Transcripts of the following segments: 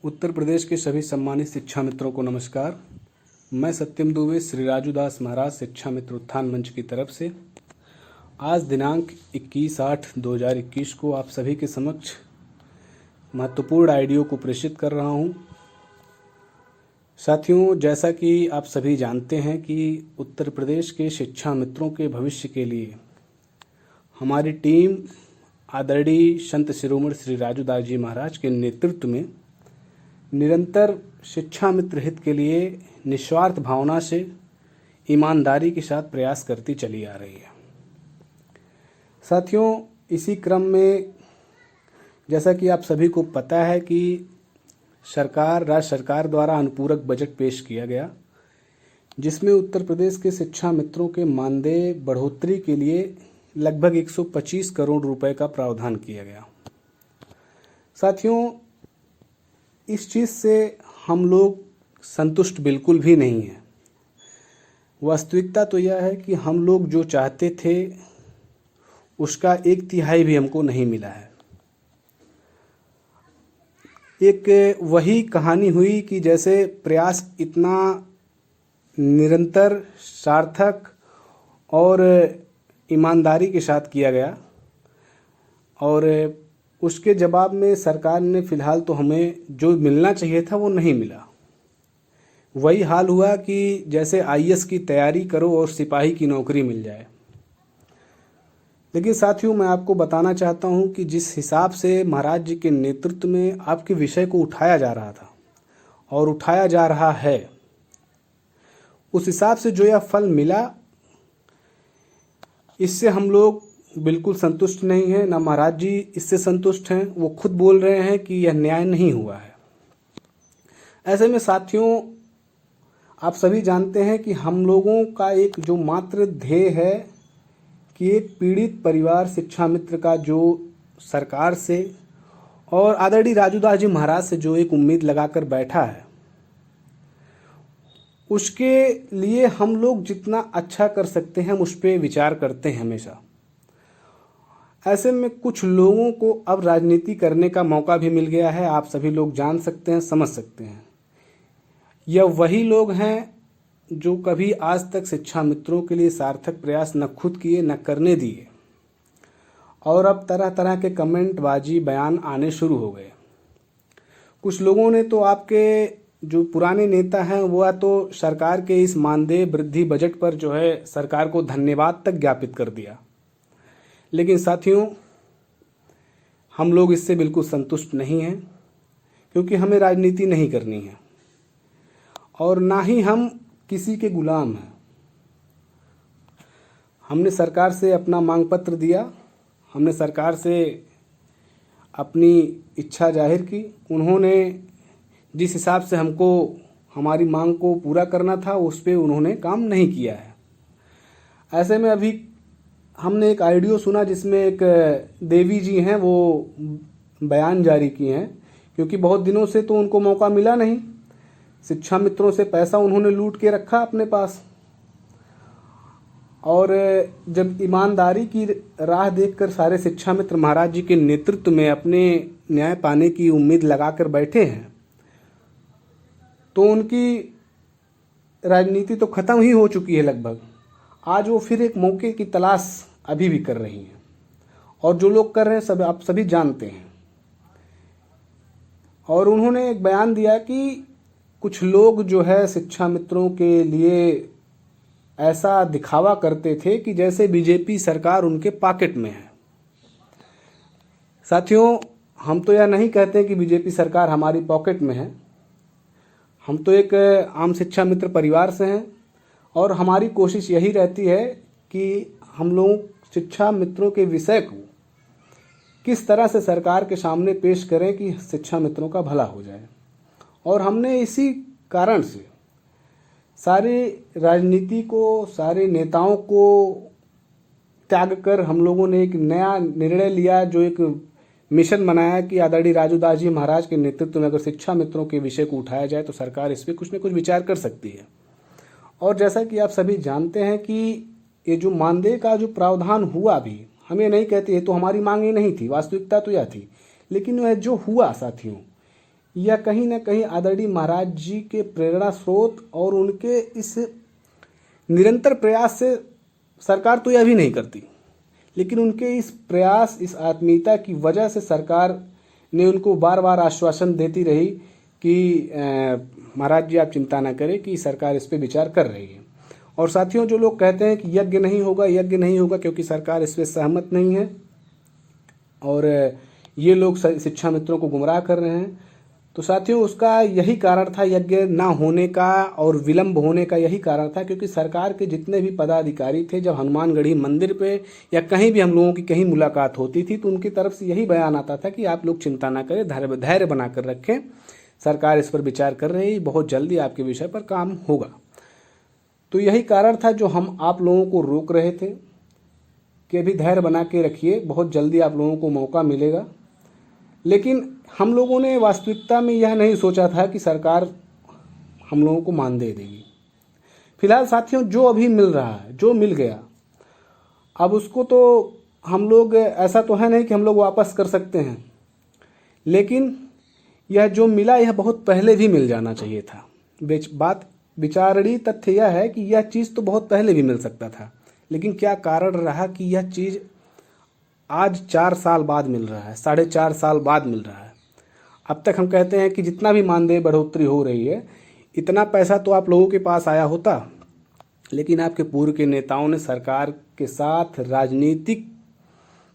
उत्तर प्रदेश के सभी सम्मानित शिक्षा मित्रों को नमस्कार। मैं सत्यम दुबे श्री राजू दास महाराज शिक्षा मित्र उत्थान मंच की तरफ से आज दिनांक 21/8/2021 को आप सभी के समक्ष महत्वपूर्ण ऑडियो को प्रेषित कर रहा हूं। साथियों, जैसा कि आप सभी जानते हैं कि उत्तर प्रदेश के शिक्षा मित्रों के भविष्य के लिए हमारी टीम आदरणीय संत शिरोमणि श्री राजू दास जी महाराज के नेतृत्व में निरंतर शिक्षा मित्र हित के लिए निस्वार्थ भावना से ईमानदारी के साथ प्रयास करती चली आ रही है। साथियों, इसी क्रम में जैसा कि आप सभी को पता है कि राज्य सरकार द्वारा अनुपूरक बजट पेश किया गया, जिसमें उत्तर प्रदेश के शिक्षा मित्रों के मानदेय बढ़ोतरी के लिए लगभग 125 करोड़ रुपए का प्रावधान किया गया। साथियों, इस चीज़ से हम लोग संतुष्ट बिल्कुल भी नहीं हैं। वास्तविकता तो यह है कि हम लोग जो चाहते थे उसका 1/3 भी हमको नहीं मिला है। एक वही कहानी हुई कि जैसे प्रयास इतना निरंतर, सार्थक और ईमानदारी के साथ किया गया और उसके जवाब में सरकार ने फिलहाल तो हमें जो मिलना चाहिए था वो नहीं मिला। वही हाल हुआ कि जैसे आईएएस की तैयारी करो और सिपाही की नौकरी मिल जाए। लेकिन साथियों, मैं आपको बताना चाहता हूं कि जिस हिसाब से महाराज जी के नेतृत्व में आपके विषय को उठाया जा रहा था और उठाया जा रहा है, उस हिसाब से जो यह फल मिला, इससे हम लोग बिल्कुल संतुष्ट नहीं हैं। ना महाराज जी इससे संतुष्ट हैं। वो खुद बोल रहे हैं कि यह न्याय नहीं हुआ है। ऐसे में साथियों, आप सभी जानते हैं कि हम लोगों का एक जो मात्र ध्येय है कि एक पीड़ित परिवार शिक्षा मित्र का जो सरकार से और आदरणीय राजू दास जी महाराज से जो एक उम्मीद लगाकर बैठा है, उसके लिए हम लोग जितना अच्छा कर सकते हैं हम उस पर विचार करते हैं हमेशा। ऐसे में कुछ लोगों को अब राजनीति करने का मौका भी मिल गया है। आप सभी लोग जान सकते हैं, समझ सकते हैं। यह वही लोग हैं जो कभी आज तक शिक्षा मित्रों के लिए सार्थक प्रयास न खुद किए न करने दिए, और अब तरह तरह के कमेंट बाजी बयान आने शुरू हो गए। कुछ लोगों ने तो आपके जो पुराने नेता हैं वह तो सरकार के इस मानदेय वृद्धि बजट पर जो है सरकार को धन्यवाद तक ज्ञापित कर दिया। लेकिन साथियों, हम लोग इससे बिल्कुल संतुष्ट नहीं हैं, क्योंकि हमें राजनीति नहीं करनी है और ना ही हम किसी के गुलाम हैं। हमने सरकार से अपना मांग पत्र दिया, हमने सरकार से अपनी इच्छा जाहिर की। उन्होंने जिस हिसाब से हमको हमारी मांग को पूरा करना था उस पे उन्होंने काम नहीं किया है। ऐसे में अभी हमने एक ऑडियो सुना जिसमें एक देवी जी हैं, वो बयान जारी किए हैं, क्योंकि बहुत दिनों से तो उनको मौका मिला नहीं। शिक्षा मित्रों से पैसा उन्होंने लूट के रखा अपने पास, और जब ईमानदारी की राह देखकर सारे शिक्षा मित्र महाराज जी के नेतृत्व में अपने न्याय पाने की उम्मीद लगाकर बैठे हैं, तो उनकी राजनीति तो खत्म ही हो चुकी है लगभग। आज वो फिर एक मौके की तलाश अभी भी कर रही हैं, और जो लोग कर रहे हैं सब आप सभी जानते हैं। और उन्होंने एक बयान दिया कि कुछ लोग जो है शिक्षा मित्रों के लिए ऐसा दिखावा करते थे कि जैसे बीजेपी सरकार उनके पॉकेट में है। साथियों, हम तो यह नहीं कहते कि बीजेपी सरकार हमारी पॉकेट में है। हम तो एक आम शिक्षा मित्र परिवार से हैं, और हमारी कोशिश यही रहती है कि हम लोग शिक्षा मित्रों के विषय को किस तरह से सरकार के सामने पेश करें कि शिक्षा मित्रों का भला हो जाए। और हमने इसी कारण से सारी राजनीति को, सारे नेताओं को त्याग कर हम लोगों ने एक नया निर्णय लिया, जो एक मिशन बनाया कि आदरणीय राजू दास जी महाराज के नेतृत्व में अगर शिक्षा मित्रों के विषय को उठाया जाए तो सरकार इस पर कुछ न कुछ विचार कर सकती है। और जैसा कि आप सभी जानते हैं कि ये जो मानदेय का जो प्रावधान हुआ, भी हम ये नहीं कहते ये तो हमारी मांग ही नहीं थी, वास्तविकता तो यह थी, लेकिन वह जो हुआ साथियों, यह कहीं ना कहीं आदरणीय महाराज जी के प्रेरणा स्रोत और उनके इस निरंतर प्रयास से सरकार तो यह भी नहीं करती, लेकिन उनके इस प्रयास, इस आत्मीयता की वजह से सरकार ने उनको बार बार आश्वासन देती रही कि महाराज जी आप चिंता ना करें कि सरकार इस पर विचार कर रही है। और साथियों, जो लोग कहते हैं कि यज्ञ नहीं होगा क्योंकि सरकार इस पर सहमत नहीं है और ये लोग शिक्षा मित्रों को गुमराह कर रहे हैं, तो साथियों उसका यही कारण था, यज्ञ ना होने का और विलंब होने का यही कारण था, क्योंकि सरकार के जितने भी पदाधिकारी थे, जब हनुमानगढ़ी मंदिर पे या कहीं भी हम लोगों की कहीं मुलाकात होती थी तो उनकी तरफ से यही बयान आता था कि आप लोग चिंता ना करें, धैर्य बना कर रखें, सरकार इस पर विचार कर रही है, बहुत जल्दी आपके विषय पर काम होगा। तो यही कारण था जो हम आप लोगों को रोक रहे थे कि अभी धैर्य बना के रखिए, बहुत जल्दी आप लोगों को मौका मिलेगा। लेकिन हम लोगों ने वास्तविकता में यह नहीं सोचा था कि सरकार हम लोगों को मान दे देगी। फिलहाल साथियों, जो अभी मिल रहा है, जो मिल गया, अब उसको तो हम लोग, ऐसा तो है नहीं कि हम लोग वापस कर सकते हैं, लेकिन यह जो मिला यह बहुत पहले भी मिल जाना चाहिए था। बात विचारणीय तथ्य यह है कि यह चीज़ तो बहुत पहले भी मिल सकता था, लेकिन क्या कारण रहा कि यह चीज़ आज 4 साल बाद मिल रहा है, 4.5 साल बाद मिल रहा है। अब तक हम कहते हैं कि जितना भी मानदेय बढ़ोतरी हो रही है, इतना पैसा तो आप लोगों के पास आया होता, लेकिन आपके पूर्व के नेताओं ने सरकार के साथ राजनीतिक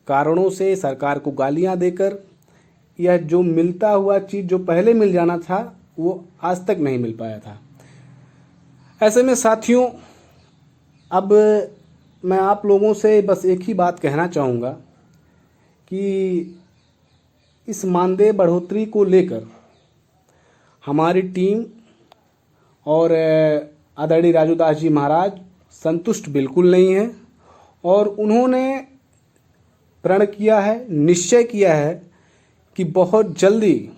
कारणों से सरकार को गालियां देकर यह जो मिलता हुआ चीज़ जो पहले मिल जाना था वो आज तक नहीं मिल पाया था। ऐसे में साथियों, अब मैं आप लोगों से बस एक ही बात कहना चाहूँगा कि इस मानदेय बढ़ोतरी को लेकर हमारी टीम और आदरणीय राजू दास जी महाराज संतुष्ट बिल्कुल नहीं है और उन्होंने प्रण किया है, निश्चय किया है कि बहुत जल्दी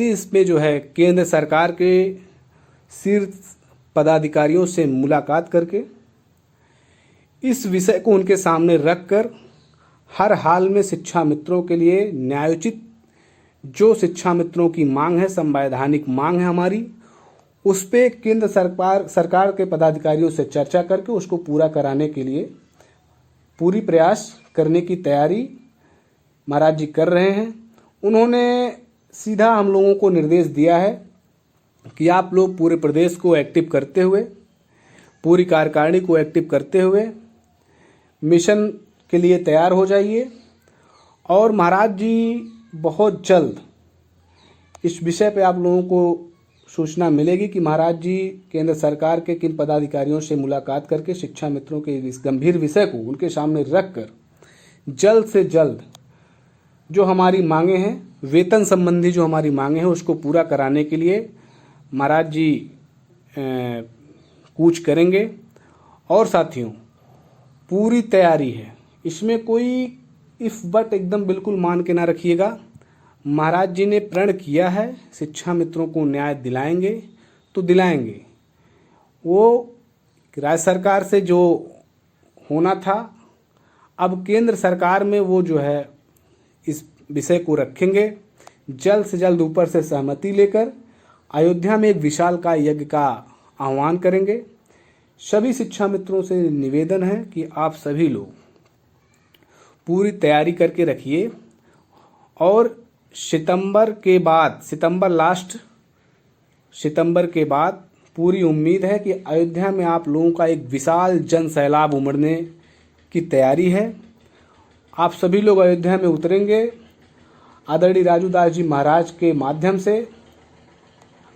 इसमें जो है केंद्र सरकार के शीर्ष पदाधिकारियों से मुलाकात करके इस विषय को उनके सामने रखकर हर हाल में शिक्षा मित्रों के लिए न्यायोचित जो शिक्षा मित्रों की मांग है, संवैधानिक मांग है हमारी, उस पे केंद्र सरकार के पदाधिकारियों से चर्चा करके उसको पूरा कराने के लिए पूरी प्रयास करने की तैयारी महाराज जी कर रहे हैं। उन्होंने सीधा हम लोगों को निर्देश दिया है कि आप लोग पूरे प्रदेश को एक्टिव करते हुए, पूरी कार्यकारिणी को एक्टिव करते हुए मिशन के लिए तैयार हो जाइए और महाराज जी बहुत जल्द इस विषय पे आप लोगों को सूचना मिलेगी कि महाराज जी केंद्र सरकार के किन पदाधिकारियों से मुलाकात करके शिक्षा मित्रों के इस गंभीर विषय को उनके सामने रखकर जल्द से जल्द जो हमारी मांगे हैं, वेतन संबंधी जो हमारी मांगे हैं, उसको पूरा कराने के लिए महाराज जी कूच करेंगे। और साथियों, पूरी तैयारी है, इसमें कोई इफ बट एकदम बिल्कुल मान के ना रखिएगा। महाराज जी ने प्रण किया है शिक्षा मित्रों को न्याय दिलाएंगे तो दिलाएंगे। वो राज्य सरकार से जो होना था, अब केंद्र सरकार में वो जो है इस विषय को रखेंगे, जल्द से जल्द ऊपर से सहमति लेकर अयोध्या में एक विशालकाय यज्ञ का आह्वान करेंगे। सभी शिक्षा मित्रों से निवेदन है कि आप सभी लोग पूरी तैयारी करके रखिए और सितंबर के बाद पूरी उम्मीद है कि अयोध्या में आप लोगों का एक विशाल जन सैलाब उमड़ने की तैयारी है। आप सभी लोग अयोध्या में उतरेंगे। आदरणीय राजू दास जी महाराज के माध्यम से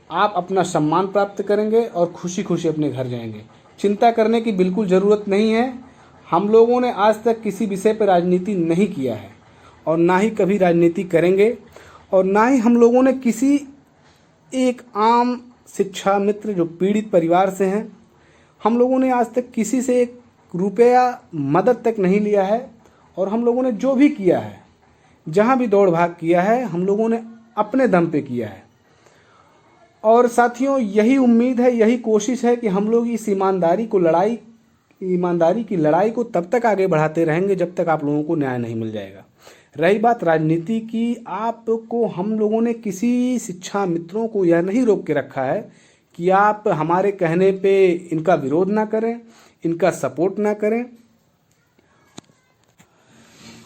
आप अपना सम्मान प्राप्त करेंगे और खुशी खुशी अपने घर जाएंगे। चिंता करने की बिल्कुल ज़रूरत नहीं है। हम लोगों ने आज तक किसी विषय पर राजनीति नहीं किया है और ना ही कभी राजनीति करेंगे और ना ही हम लोगों ने किसी एक आम शिक्षा मित्र जो पीड़ित परिवार से हैं, हम लोगों ने आज तक किसी से 1 रुपया मदद तक नहीं लिया है। और हम लोगों ने जो भी किया है, जहाँ भी दौड़ भाग किया है, हम लोगों ने अपने दम पे किया है। और साथियों, यही उम्मीद है, यही कोशिश है कि हम लोग इस ईमानदारी की लड़ाई को तब तक आगे बढ़ाते रहेंगे जब तक आप लोगों को न्याय नहीं मिल जाएगा। रही बात राजनीति की, आपको हम लोगों ने किसी शिक्षा मित्रों को यह नहीं रोक के रखा है कि आप हमारे कहने पे इनका विरोध ना करें, इनका सपोर्ट ना करें।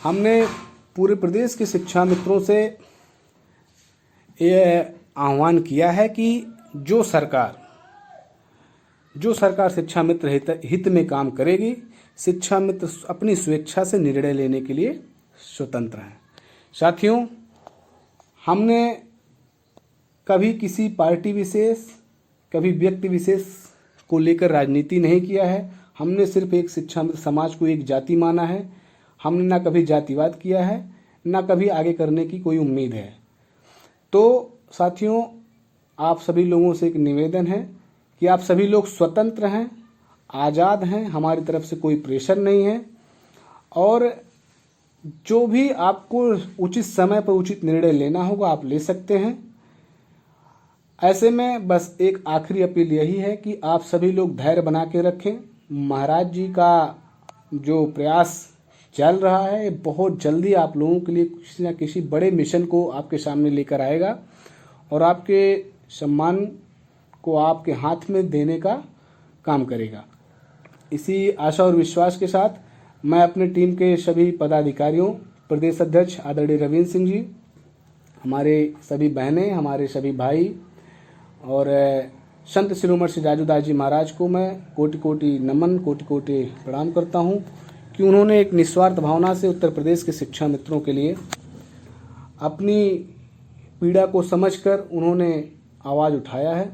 हमने पूरे प्रदेश के शिक्षा मित्रों से ये आह्वान किया है कि जो सरकार शिक्षा मित्र हित में काम करेगी, शिक्षा मित्र अपनी स्वेच्छा से निर्णय लेने के लिए स्वतंत्र हैं। साथियों, हमने कभी किसी पार्टी विशेष, कभी व्यक्ति विशेष को लेकर राजनीति नहीं किया है। हमने सिर्फ एक शिक्षा मित्र समाज को एक जाति माना है। हमने ना कभी जातिवाद किया है, ना कभी आगे करने की कोई उम्मीद है। तो साथियों, आप सभी लोगों से एक निवेदन है कि आप सभी लोग स्वतंत्र हैं, आज़ाद हैं, हमारी तरफ से कोई प्रेशर नहीं है, और जो भी आपको उचित समय पर उचित निर्णय लेना होगा आप ले सकते हैं। ऐसे में बस एक आखिरी अपील यही है कि आप सभी लोग धैर्य बना के रखें। महाराज जी का जो प्रयास चल रहा है बहुत जल्दी आप लोगों के लिए किसी न किसी बड़े मिशन को आपके सामने लेकर आएगा और आपके सम्मान को आपके हाथ में देने का काम करेगा। इसी आशा और विश्वास के साथ मैं अपने टीम के सभी पदाधिकारियों, प्रदेश अध्यक्ष आदरणीय रविंद्र सिंह जी, हमारे सभी बहनें, हमारे सभी भाई और संत शिरोमणि श्री राजूदास जी महाराज को मैं कोटि कोटि नमन, कोटि कोटि प्रणाम करता हूँ कि उन्होंने एक निस्वार्थ भावना से उत्तर प्रदेश के शिक्षा मित्रों के लिए अपनी पीड़ा को समझकर उन्होंने आवाज़ उठाया है।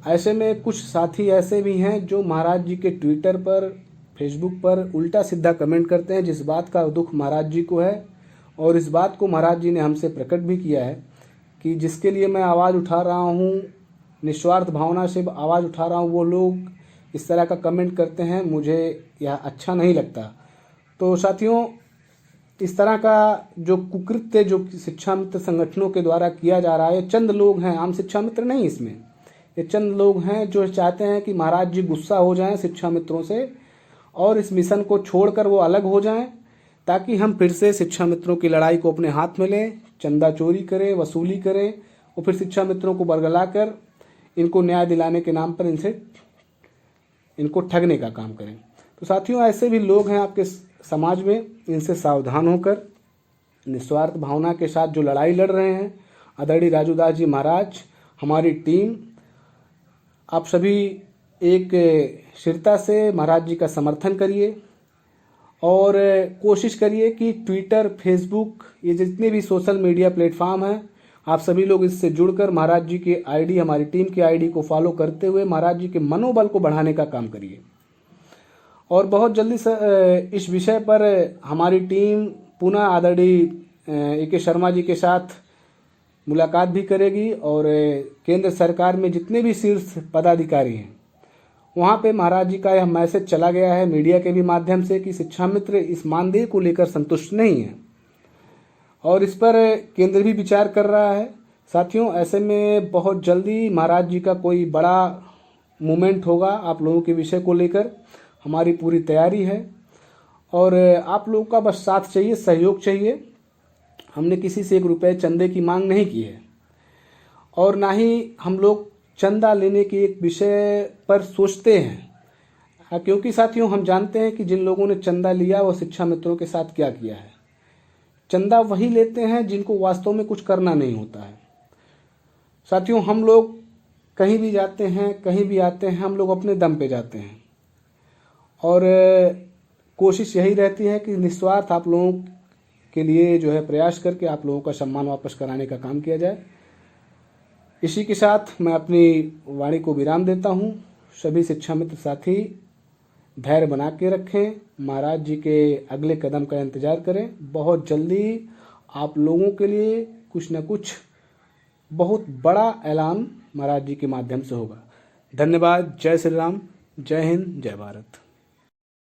ऐसे में कुछ साथी ऐसे भी हैं जो महाराज जी के ट्विटर पर, फेसबुक पर उल्टा सीधा कमेंट करते हैं, जिस बात का दुख महाराज जी को है और इस बात को महाराज जी ने हमसे प्रकट भी किया है कि जिसके लिए मैं आवाज़ उठा रहा हूँ, निस्वार्थ भावना से आवाज़ उठा रहा हूँ, वो लोग इस तरह का कमेंट करते हैं, मुझे यह अच्छा नहीं लगता। तो साथियों, इस तरह का जो कुकृत्य जो शिक्षा मित्र संगठनों के द्वारा किया जा रहा है, चंद लोग हैं, आम शिक्षा मित्र नहीं, इसमें ये चंद लोग हैं जो चाहते हैं कि महाराज जी गुस्सा हो जाएं शिक्षा मित्रों से और इस मिशन को छोड़कर वो अलग हो जाएं, ताकि हम फिर से शिक्षा मित्रों की लड़ाई को अपने हाथ में लें, चंदा चोरी करें, वसूली करें और फिर शिक्षा मित्रों को बरगलाकर इनको न्याय दिलाने के नाम पर इनको ठगने का काम करें। तो साथियों, ऐसे भी लोग हैं आपके समाज में, इनसे सावधान होकर निस्वार्थ भावना के साथ जो लड़ाई लड़ रहे हैं आदरणीय राजूदास जी महाराज, हमारी टीम, आप सभी एक स्थिरता से महाराज जी का समर्थन करिए और कोशिश करिए कि ट्विटर, फेसबुक, ये जितने भी सोशल मीडिया प्लेटफॉर्म हैं, आप सभी लोग इससे जुड़कर महाराज जी के आईडी, हमारी टीम की आईडी को फॉलो करते हुए महाराज जी के मनोबल को बढ़ाने का काम करिए। और बहुत जल्दी इस विषय पर हमारी टीम पुनः आदरणीय A.K. शर्मा जी के साथ मुलाकात भी करेगी और केंद्र सरकार में जितने भी शीर्ष पदाधिकारी हैं वहाँ पे महाराज जी का यह मैसेज चला गया है मीडिया के भी माध्यम से कि शिक्षा मित्र इस मानदेय को लेकर संतुष्ट नहीं है और इस पर केंद्र भी विचार कर रहा है। साथियों, ऐसे में बहुत जल्दी महाराज जी का कोई बड़ा मूवमेंट होगा आप लोगों के विषय को लेकर। हमारी पूरी तैयारी है और आप लोगों का बस साथ चाहिए, सहयोग चाहिए। हमने किसी से 1 रुपये चंदे की मांग नहीं की है और ना ही हम लोग चंदा लेने के एक विषय पर सोचते हैं, क्योंकि साथियों हम जानते हैं कि जिन लोगों ने चंदा लिया वो शिक्षा मित्रों के साथ क्या किया है। चंदा वही लेते हैं जिनको वास्तव में कुछ करना नहीं होता है। साथियों, हम लोग कहीं भी जाते हैं, कहीं भी आते हैं, हम लोग अपने दम पे जाते हैं और कोशिश यही रहती है कि निस्वार्थ आप लोगों के लिए जो है प्रयास करके आप लोगों का सम्मान वापस कराने का काम किया जाए। इसी के साथ मैं अपनी वाणी को विराम देता हूँ। सभी शिक्षा मित्र साथी धैर्य बना के रखें, महाराज जी के अगले कदम का इंतज़ार करें। बहुत जल्दी आप लोगों के लिए कुछ न कुछ बहुत बड़ा ऐलान महाराज जी के माध्यम से होगा। धन्यवाद। जय श्री राम, जय हिंद, जय भारत।